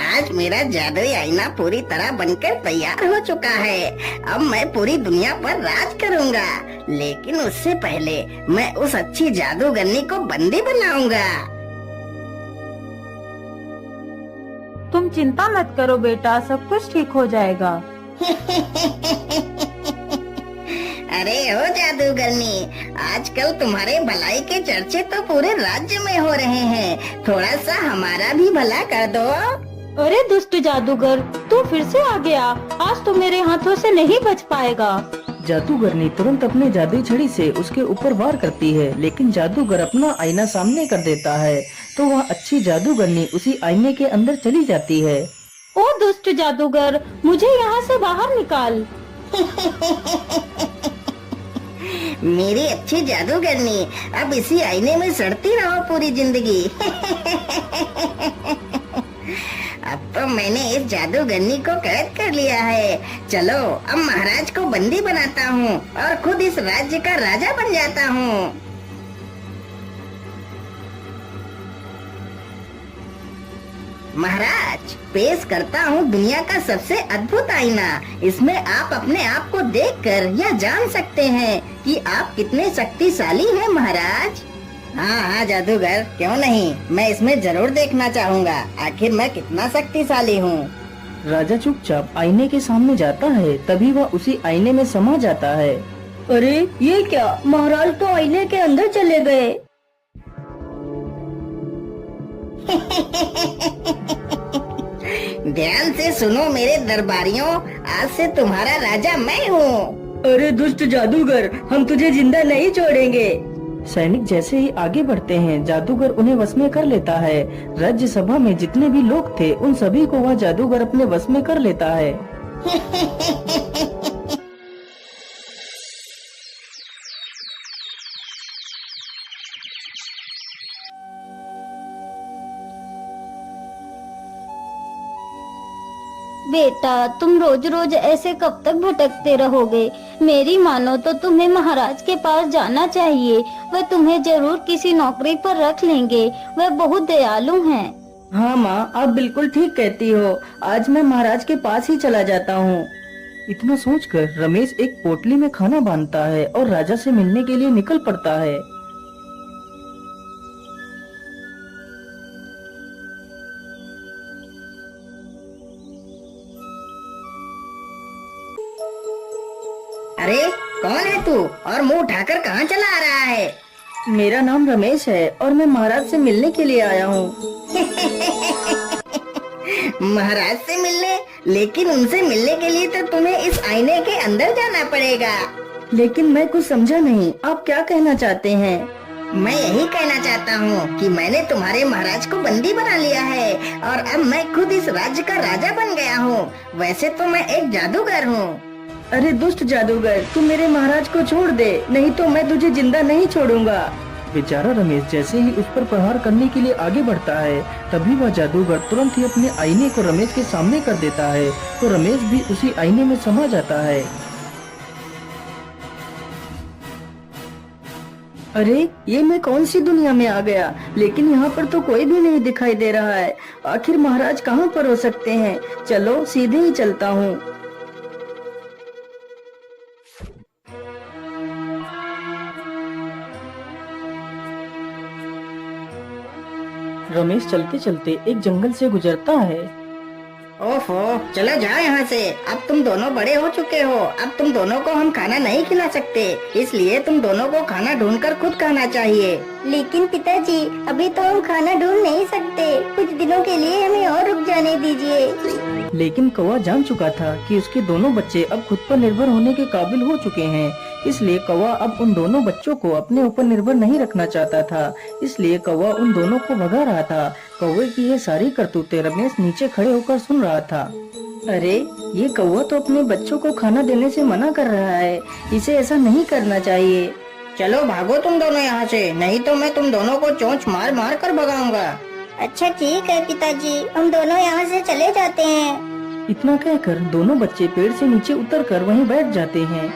आज मेरा जादुई आईना पूरी तरह बनकर तैयार हो चुका है। अब मैं पूरी दुनिया पर राज करूंगा, लेकिन उससे पहले मैं उस अच्छी जादूगरनी को बंदी बनाऊंगा। तुम चिंता मत करो बेटा, सब कुछ ठीक हो जाएगा। अरे ओ जादूगरनी, आजकल तुम्हारे भलाई के चर्चे तो पूरे राज्य में हो रहे हैं। थोड़ा सा हमारा भी भला कर दो। अरे दुष्ट जादूगर, तू फिर से आ गया। आज तो मेरे हाथों से नहीं बच पाएगा। जादूगरनी तुरंत अपने जादुई छड़ी से उसके ऊपर वार करती है, लेकिन जादूगर अपना आईना सामने कर देता है तो वह अच्छी जादूगरनी उसी आईने के अंदर चली जाती है। ओ दुष्ट जादूगर, मुझे यहाँ से बाहर निकाल। मेरी अच्छी जादूगरनी, अब इसी आईने में सड़ती रहो पूरी जिंदगी। अब तो मैंने इस जादूगरनी को कैद कर लिया है। चलो अब महाराज को बंदी बनाता हूँ और खुद इस राज्य का राजा बन जाता हूँ। महाराज, पेश करता हूँ दुनिया का सबसे अद्भुत आईना। इसमें आप अपने आप को देखकर यह जान सकते हैं कि आप कितने शक्तिशाली हैं महाराज। हाँ हाँ जादूगर, क्यों नहीं, मैं इसमें जरूर देखना चाहूँगा आखिर मैं कितना शक्तिशाली हूँ। राजा चुपचाप आईने के सामने जाता है, तभी वह उसी आईने में समा जाता है। अरे ये क्या, महाराज तो आईने के अंदर चले गए। ध्यान से सुनो मेरे दरबारियों, आज से तुम्हारा राजा मैं हूँ। अरे दुष्ट जादूगर, हम तुझे जिंदा नहीं छोड़ेंगे। सैनिक जैसे ही आगे बढ़ते हैं, जादूगर उन्हें वश में कर लेता है। राज्य सभा में जितने भी लोग थे उन सभी को वह जादूगर अपने वश में कर लेता है। बेटा, तुम रोज रोज ऐसे कब तक भटकते रहोगे? मेरी मानो तो तुम्हें महाराज के पास जाना चाहिए। वह तुम्हें जरूर किसी नौकरी पर रख लेंगे। वह बहुत दयालु हैं। हाँ माँ, आप बिल्कुल ठीक कहती हो। आज मैं महाराज के पास ही चला जाता हूँ। इतना सोचकर रमेश एक पोटली में खाना बांधता है और राजा से मिलने के लिए निकल पड़ता है। अरे कौन है तू और मुंह उठाकर कहाँ चला आ रहा है? मेरा नाम रमेश है और मैं महाराज से मिलने के लिए आया हूँ। महाराज से मिलने? लेकिन उनसे मिलने के लिए तो तुम्हें इस आईने के अंदर जाना पड़ेगा। लेकिन मैं कुछ समझा नहीं, आप क्या कहना चाहते हैं? मैं यही कहना चाहता हूँ कि मैंने तुम्हारे महाराज को बंदी बना लिया है और अब मैं खुद इस राज्य का राजा बन गया हूँ। वैसे तो मैं एक जादूगर हूँ। अरे दुष्ट जादूगर, तू मेरे महाराज को छोड़ दे, नहीं तो मैं तुझे जिंदा नहीं छोड़ूंगा। बेचारा रमेश जैसे ही उस पर प्रहार करने के लिए आगे बढ़ता है, तभी वह जादूगर तुरंत ही अपने आईने को रमेश के सामने कर देता है, तो रमेश भी उसी आईने में समा जाता है। अरे ये मैं कौन सी दुनिया में आ गया? लेकिन यहाँ पर तो कोई भी नहीं दिखाई दे रहा है। आखिर महाराज कहाँ पर हो सकते हैं? चलो सीधे ही चलता हूँ। रमेश चलते चलते एक जंगल से गुजरता है। ओफो, चलो जाओ यहाँ से। अब तुम दोनों बड़े हो चुके हो। अब तुम दोनों को हम खाना नहीं खिला सकते, इसलिए तुम दोनों को खाना ढूंढकर खुद खाना चाहिए। लेकिन पिताजी, अभी तो हम खाना ढूंढ नहीं सकते। कुछ दिनों के लिए हमें और रुक जाने दीजिए। लेकिन कौवा जान चुका था कि उसके दोनों बच्चे अब खुद पर निर्भर होने के काबिल हो चुके हैं, इसलिए कौवा अब उन दोनों बच्चों को अपने ऊपर निर्भर नहीं रखना चाहता था। इसलिए कौवा उन दोनों को भगा रहा था। कौवे की ये सारी करतूतें रमेश नीचे खड़े होकर सुन रहा था। अरे ये कौवा तो अपने बच्चों को खाना देने से मना कर रहा है, इसे ऐसा नहीं करना चाहिए। चलो भागो तुम दोनों यहाँ से, नहीं तो मैं तुम दोनों को चोंच मार मार कर भगाऊंगा। अच्छा ठीक है पिताजी, हम दोनों यहाँ से चले जाते हैं। इतना कहकर दोनों बच्चे पेड़ से नीचे उतरकर वहीं बैठ जाते हैं।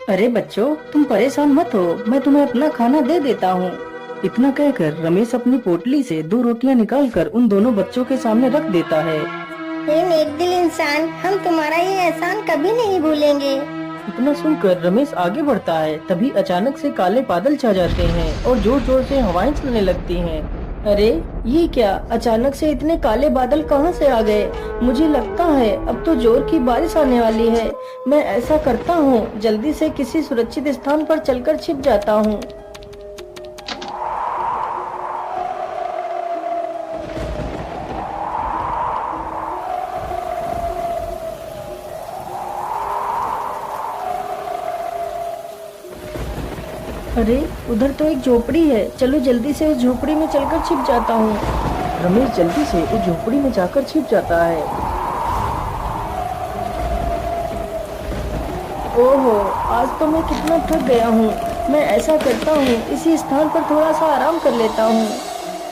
अरे बच्चों, तुम परेशान मत हो, मैं तुम्हें अपना खाना दे देता हूँ। इतना कहकर रमेश अपनी पोटली से 2 रोटियां निकालकर उन दोनों बच्चों के सामने रख देता है। हे नेक दिल इंसान, हम तुम्हारा ये एहसान कभी नहीं भूलेंगे। इतना सुनकर रमेश आगे बढ़ता है, तभी अचानक से काले बादल छा जाते हैं और जोर जोर से हवाएं चलने लगती हैं। अरे ये क्या, अचानक से इतने काले बादल कहां से आ गए? मुझे लगता है अब तो जोर की बारिश आने वाली है। मैं ऐसा करता हूँ, जल्दी से किसी सुरक्षित स्थान पर चलकर छिप जाता हूँ। अरे उधर तो एक झोपड़ी है, चलो जल्दी से उस झोपड़ी में चलकर छिप जाता हूँ। रमेश जल्दी से उस झोपड़ी में जाकर छिप जाता है। ओहो, आज तो मैं कितना थक गया हूँ। मैं ऐसा करता हूँ, इसी स्थान पर थोड़ा सा आराम कर लेता हूँ।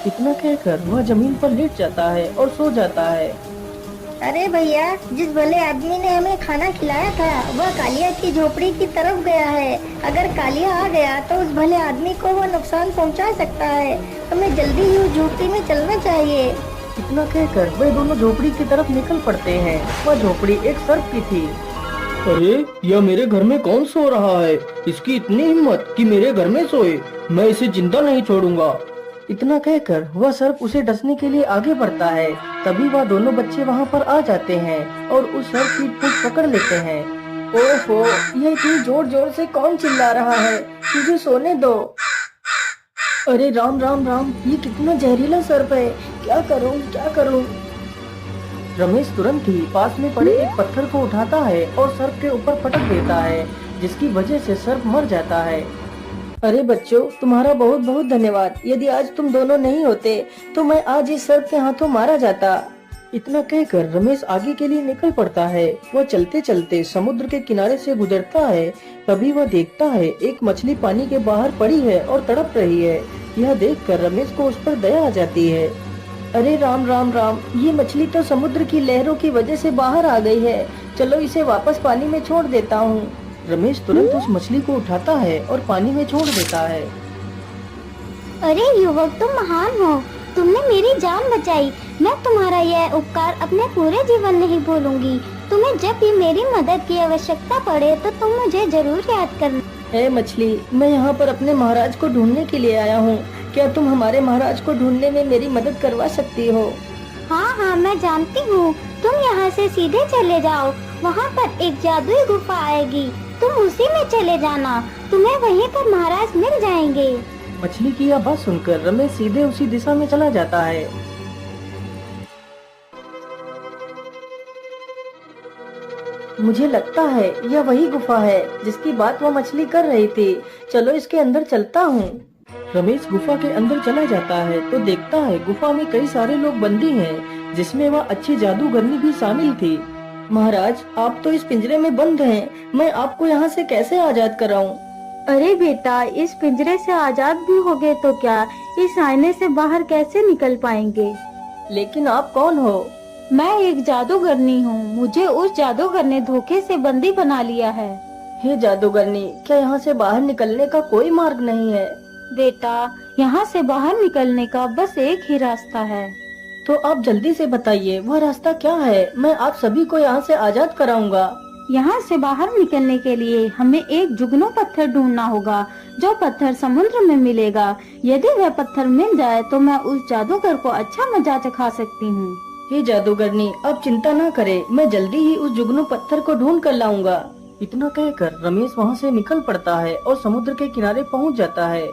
इतना कहकर वह जमीन पर लेट जाता है और सो जाता है। अरे भैया, जिस भले आदमी ने हमें खाना खिलाया था वह कालिया की झोपड़ी की तरफ गया है। अगर कालिया आ गया तो उस भले आदमी को वो नुकसान पहुंचा सकता है। हमें जल्दी ही उस झोपड़ी में चलना चाहिए। इतना कहकर वे दोनों झोपड़ी की तरफ निकल पड़ते हैं। वह झोपड़ी एक सर्प की थी। अरे यह मेरे घर में कौन सो रहा है? इसकी इतनी हिम्मत कि मेरे घर में सोए। मैं इसे जिंदा नहीं छोड़ूंगा। इतना कहकर वह सर्प उसे डसने के लिए आगे बढ़ता है। तभी वह दोनों बच्चे वहां पर आ जाते हैं और उस सर्प की पूंछ पकड़ लेते हैं। ओहो, यह इतनी जोर जोर से कौन चिल्ला रहा है? मुझे सोने दो। अरे राम राम राम, ये कितना जहरीला सर्प है। क्या करूं क्या करूं? रमेश तुरंत ही पास में पड़े एक पत्थर को उठाता है और सर्प के ऊपर पटक देता है, जिसकी वजह से सर्प मर जाता है। अरे बच्चों, तुम्हारा बहुत बहुत धन्यवाद। यदि आज तुम दोनों नहीं होते तो मैं आज इस सर्प के हाथों मारा जाता। इतना कहकर रमेश आगे के लिए निकल पड़ता है। वह चलते चलते समुद्र के किनारे से गुजरता है। तभी वह देखता है एक मछली पानी के बाहर पड़ी है और तड़प रही है। यह देखकर रमेश को उस पर दया आ जाती है। अरे राम राम राम, ये मछली तो समुद्र की लहरों की वजह से बाहर आ गई है। चलो इसे वापस पानी में छोड़ देता हूँ। रमेश तुरंत उस मछली को उठाता है और पानी में छोड़ देता है। अरे युवक, तुम महान हो, तुमने मेरी जान बचाई। मैं तुम्हारा यह उपकार अपने पूरे जीवन नहीं भूलूंगी। तुम्हें जब भी मेरी मदद की आवश्यकता पड़े तो तुम मुझे जरूर याद करना। ए मछली, मैं यहाँ पर अपने महाराज को ढूंढने के लिए आया हूँ। क्या तुम हमारे महाराज को ढूंढने में मेरी मदद करवा सकती हो? हाँ हाँ, मैं जानती हूँ। तुम यहाँ से सीधे चले जाओ, वहाँ पर एक जादुई गुफा आएगी, तुम उसी में चले जाना। तुम्हें वहीं पर महाराज मिल जाएंगे। मछली की यह बात सुनकर रमेश सीधे उसी दिशा में चला जाता है। मुझे लगता है यह वही गुफा है जिसकी बात वह मछली कर रही थी। चलो इसके अंदर चलता हूँ। रमेश गुफा के अंदर चला जाता है तो देखता है गुफा में कई सारे लोग बंदी हैं, जिसमें वह अच्छी जादूगरनी भी शामिल थी। महाराज, आप तो इस पिंजरे में बंद हैं। मैं आपको यहाँ से कैसे आजाद कराऊं? अरे बेटा, इस पिंजरे से आजाद भी हो गए तो क्या, इस आईने से बाहर कैसे निकल पाएंगे? लेकिन आप कौन हो? मैं एक जादूगरनी हूँ। मुझे उस जादूगर ने धोखे से बंदी बना लिया है। हे जादूगरनी, क्या यहाँ से बाहर निकलने का कोई मार्ग नहीं है? बेटा, यहाँ से बाहर निकलने का बस एक ही रास्ता है। तो आप जल्दी से बताइए वह रास्ता क्या है? मैं आप सभी को यहाँ से आजाद कराऊंगा। यहाँ से बाहर निकलने के लिए हमें एक जुगनू पत्थर ढूंढना होगा, जो पत्थर समुद्र में मिलेगा। यदि वह पत्थर मिल जाए तो मैं उस जादूगर को अच्छा मजा चखा सकती हूँ। हे जादूगरनी, आप चिंता न करें, मैं जल्दी ही उस जुगनू पत्थर को ढूंढ कर लाऊंगा। इतना कहकर रमेश वहाँ से निकल पड़ता है और समुद्र के किनारे पहुँच जाता है।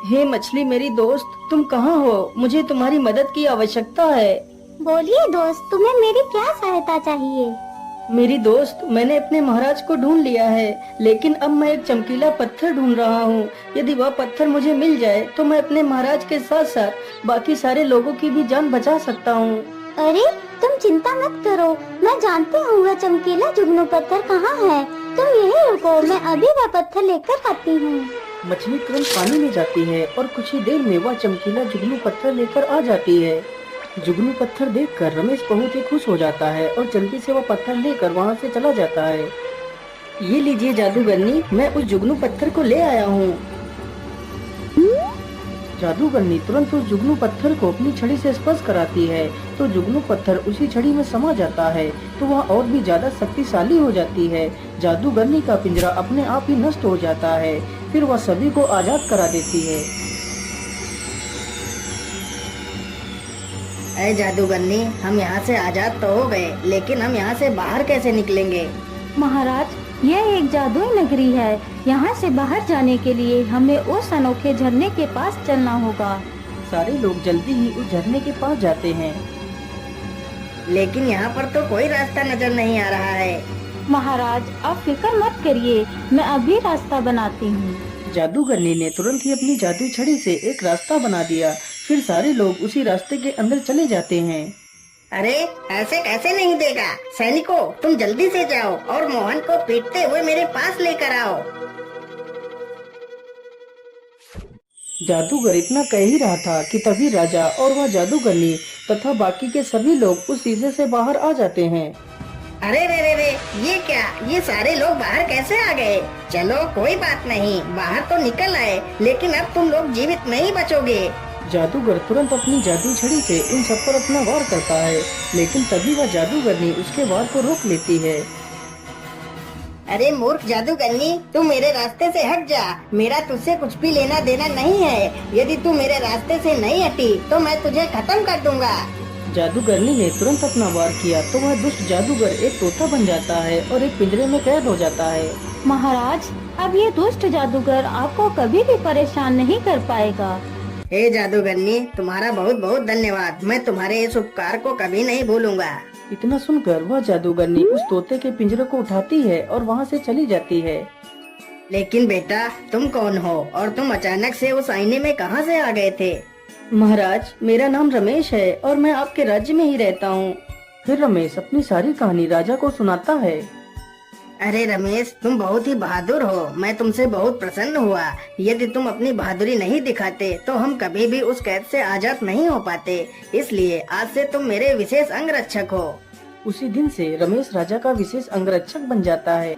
हे मछली मेरी दोस्त, तुम कहाँ हो? मुझे तुम्हारी मदद की आवश्यकता है। बोलिए दोस्त, तुम्हें मेरी क्या सहायता चाहिए? मेरी दोस्त, मैंने अपने महाराज को ढूंढ लिया है, लेकिन अब मैं एक चमकीला पत्थर ढूंढ रहा हूँ। यदि वह पत्थर मुझे मिल जाए तो मैं अपने महाराज के साथ साथ बाकी सारे लोगों की भी जान बचा सकता हूँ। अरे तुम चिंता मत करो, मैं जानती हूँ वह चमकीला जुगनू पत्थर कहाँ है। तुम यहीं रुको, मैं अभी वह पत्थर लेकर आती हूँ। मछली तुरंत पानी में जाती है और कुछ ही देर में वह चमकीला जुगनू पत्थर लेकर आ जाती है। जुगनू पत्थर देखकर रमेश बहुत ही खुश हो जाता है और जल्दी से वह पत्थर लेकर वहाँ से चला जाता है। ये लीजिए जादूगरनी, मैं उस जुगनू पत्थर को ले आया हूँ। जादूगरनी तुरंत उस जुगनू पत्थर को अपनी छड़ी से स्पर्श कराती है तो जुगनू पत्थर उसी छड़ी में समा जाता है तो वह और भी ज्यादा शक्तिशाली हो जाती है। जादूगरनी का पिंजरा अपने आप ही नष्ट हो जाता है। फिर वह सभी को आजाद करा देती है। अरे जादूगरनी, हम यहाँ से आजाद तो हो गए, लेकिन हम यहाँ से बाहर कैसे निकलेंगे? महाराज, यह एक जादुई नगरी है। यहाँ से बाहर जाने के लिए हमें उस अनोखे झरने के पास चलना होगा। सारे लोग जल्दी ही उस झरने के पास जाते हैं। लेकिन यहाँ पर तो कोई रास्ता नजर नहीं आ रहा है। महाराज, आप फिक्र मत करिए, मैं अभी रास्ता बनाती हूँ। जादूगरनी ने तुरंत ही अपनी जादुई छड़ी से एक रास्ता बना दिया। फिर सारे लोग उसी रास्ते के अंदर चले जाते हैं। अरे ऐसे कैसे नहीं देगा? सैनिकों, तुम जल्दी से जाओ और मोहन को पीटते हुए मेरे पास लेकर आओ। जादूगर इतना कह ही रहा था कि तभी राजा और वह जादूगरनी तथा बाकी के सभी लोग उस शीशे से बाहर आ जाते हैं। अरे रे रे रे, ये क्या? ये सारे लोग बाहर कैसे आ गए? चलो कोई बात नहीं, बाहर तो निकल आए, लेकिन अब तुम लोग जीवित नहीं बचोगे। जादूगर तुरंत अपनी जादुई छड़ी से उन सब पर अपना वार करता है, लेकिन तभी वह जादूगरनी उसके वार को रोक लेती है। अरे मूर्ख जादूगरनी, तू मेरे रास्ते से हट जा। मेरा तुझसे कुछ भी लेना देना नहीं है। यदि तू मेरे रास्ते से नहीं हटी तो मैं तुझे खत्म कर दूंगा। जादूगरनी ने तुरंत अपना वार किया तो वह दुष्ट जादूगर एक तोता बन जाता है और एक पिंजरे में कैद हो जाता है। महाराज, अब ये दुष्ट जादूगर आपको कभी भी परेशान नहीं कर पाएगा। हे जादूगरनी, तुम्हारा बहुत बहुत धन्यवाद। मैं तुम्हारे इस उपकार को कभी नहीं भूलूंगा। इतना सुनकर वह जादूगरनी उस तोते के पिंजरे को उठाती है और वहाँ से चली जाती है। लेकिन बेटा, तुम कौन हो और तुम अचानक से उस आईने में कहाँ से आ गए थे? महाराज, मेरा नाम रमेश है और मैं आपके राज्य में ही रहता हूँ। फिर रमेश अपनी सारी कहानी राजा को सुनाता है। अरे रमेश, तुम बहुत ही बहादुर हो। मैं तुमसे बहुत प्रसन्न हुआ। यदि तुम अपनी बहादुरी नहीं दिखाते तो हम कभी भी उस कैद से आजाद नहीं हो पाते। इसलिए आज से तुम मेरे विशेष अंगरक्षक हो। उसी दिन से रमेश राजा का विशेष अंगरक्षक बन जाता है।